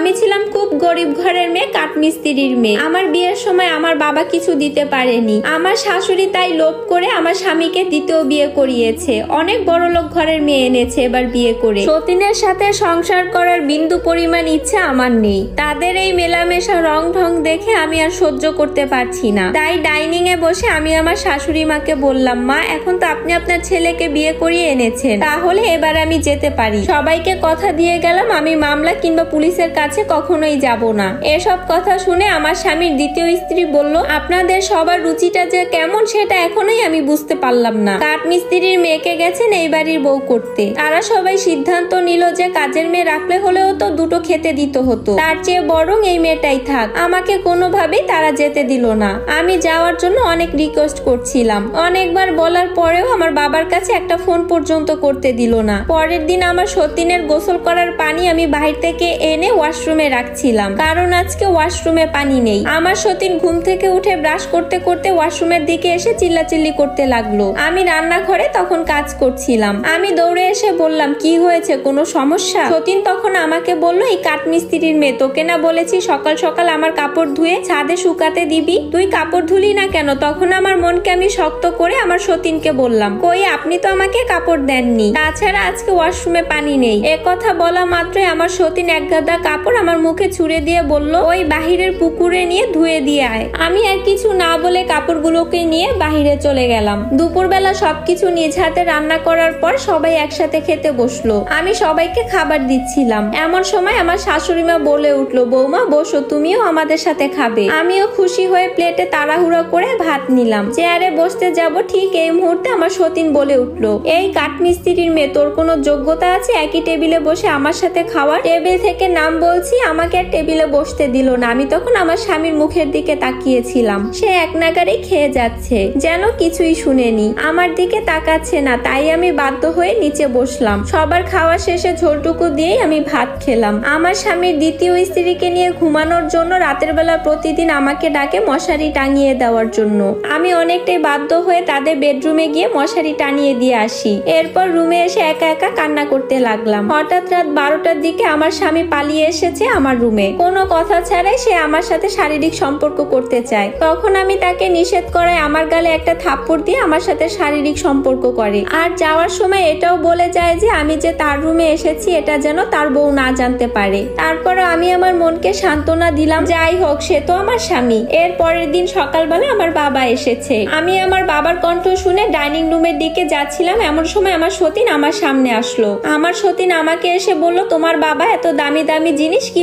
আমি ছিলাম খুব গরিব ঘরের মেয়ে, কাঠমিস্ত্রির মেয়ে। আমার বিয়ের সময় আমার বাবা কিছু দিতে পারেনি। আমার শাশুড়ি তাই লোভ করে আমার স্বামীকে দ্বিতীয় বিয়ে করিয়েছে। অনেক বড়লোক ঘরের মেয়ে এনেছে এবার বিয়ে করে। সতীনের সাথে সংসার করার বিন্দু পরিমাণ ইচ্ছা আমার নেই। তাদের এই মেলামেশা রং ঢং দেখে আমি আর সহ্য করতে পারছি না। তাই ডাইনিং এ বসে আমি আমার শাশুড়ি মাকে বললাম, মা এখন তো আপনি আপনার ছেলেকে বিয়ে করিয়ে এনেছেন, তাহলে এবার আমি যেতে পারি। সবাইকে কথা দিয়ে গেলাম আমি মামলা কিংবা পুলিশের কাছে কখনোই যাব না। এসব কথা শুনে আমার স্বামীর দ্বিতীয় স্ত্রী বলল, আপনাদের সবার রুচিটা যে কেমন সেটা এখনোই আমি বুঝতে পারলাম না। কাঠমিস্ত্রির মেয়েকে গেছেন এই বাড়ির বউ করতে। তারা সবাই সিদ্ধান্ত নিল যে কাজের মেয়ে রাখলে হলেও তো দুটো খেতে দিতে হতো, তার চেয়ে বরং এই মেয়েটাই থাক। আমাকে কোনোভাবেই তারা যেতে দিল না। আমি যাওয়ার জন্য অনেক রিকোয়েস্ট করছিলাম, অনেকবার বলার পরেও আমার বাবার কাছে একটা ফোন পর্যন্ত করতে দিল না। পরের দিন আমার সতীনের গোসল করার পানি আমি বাহির থেকে এনে ওয়াশরুমে রাখছিলাম, কারণ আজকে ওয়াশরুমে পানি নেই। আমার সতীন ঘুম থেকে উঠে ব্রাশ করতে করতে ওয়াশরুমের দিকে এসে চিল্লাচিল্লি করতে লাগলো। আমি রান্নাঘরে তখন কাজ করছিলাম। আমি দৌড়ে এসে বললাম, কি হয়েছে, কোনো সমস্যা? সতীন তখন আমাকে বলল, এই কাঠমিস্ত্রির মেয়ে, তোকে না বলেছি সকাল সকাল আমার কাপড় ধুয়ে ছাদে শুকাতে দিবি, তুই কাপড় ধুলি না কেন? তখন আমার মনকে আমি শক্ত করে আমার সতীনকে বললাম, কই আপনি তো আমাকে কাপড় দেননি, তাছাড়া আজকে ওয়াশরুমে পানি নেই। এ কথা বলা মাত্রই আমার সতীন এক গাদা কাপড় আমার মুখে ছুঁড়ে দিয়ে বলল, ওই বাহিরের পুকুরে নিয়ে ধুয়ে দিয়ে আয়। আমি আর কিছু না বলে কাপড়গুলোকে নিয়ে বাহিরে চলে গেলাম। দুপুরবেলা সবকিছু নিজ হাতে রান্না করার পর সবাই একসাথে খেতে বসলো। আমি সবাইকে খাবার দিচ্ছিলাম। এমন সময় আমার শাশুড়ি মা বলে উঠলো, বৌমা বসো, তুমিও আমাদের সাথে খাবে। আমিও খুশি হয়ে প্লেটে তাড়াহুড়ো করে ভাত নিলাম। চেয়ারে বসতে যাব ঠিক এই মুহূর্তে আমার সতীন বলে উঠলো, এই কাঠমিস্ত্রির মেয়ে, তোর কোনো যোগ্যতা আছে একই টেবিলে বসে আমার সাথে খাওয়ার? টেবিল থেকে নাম বলছি, আমাকে আর টেবিলে বসতে দিল না। আমি তখন আমার স্বামীর মুখের দিকে তাকিয়েছিলাম। সে এক নাগারেই খেয়ে যাচ্ছে, যেন কিছুই শুনেনি, আমার দিকে তাকাচ্ছে না। তাই আমি বাধ্য হয়ে নিচে বসলাম। সবার খাওয়া শেষে ঝোলটুকু দিয়েই আমি ভাত খেলাম। আমার স্বামীর দ্বিতীয় স্ত্রীকে নিয়ে ঘুমানোর জন্য রাতের বেলা প্রতিদিন আমাকে ডাকে মশারি টাঙিয়ে দেওয়ার জন্য। আমি অনেকটাই বাধ্য হয়ে তাদের বেডরুমে গিয়ে মশারি টানিয়ে দিয়ে আসি। এরপর রুমে এসে একা একা কান্না করতে লাগলাম। হঠাৎ রাত 12টার দিকে আমার স্বামী পালিয়ে এসেছে আমার রুমে। কোনো কথা ছাড়াই সে আমার সাথে শারীরিক সম্পর্ক করতে চায়। তখন আমি তাকে নিষেধ করায় আমার গালে একটা থাপ্পড় দিয়ে আমার সাথে শারীরিক সম্পর্ক করে। আর যাওয়ার সময় এটাও বলে যায় যে আমি যে তার রুমে এসেছি এটা যেন তার বউ না জানতে পারে। তারপরে আমি আমার মনকে সান্ত্বনা দিলাম, যাই হোক সে তো আমার স্বামী। এর পরের দিন সকালবেলা আমার বাবা এসেছে। আমি আমার বাবার কণ্ঠ শুনে ডাইনিং রুমের দিকে যাচ্ছিলাম। এমন সময় আমার সতীন আমার সামনে আসলো। আমার সতীন আমাকে এসে বলল, তোমার বাবা এত দামি দামি জিনিস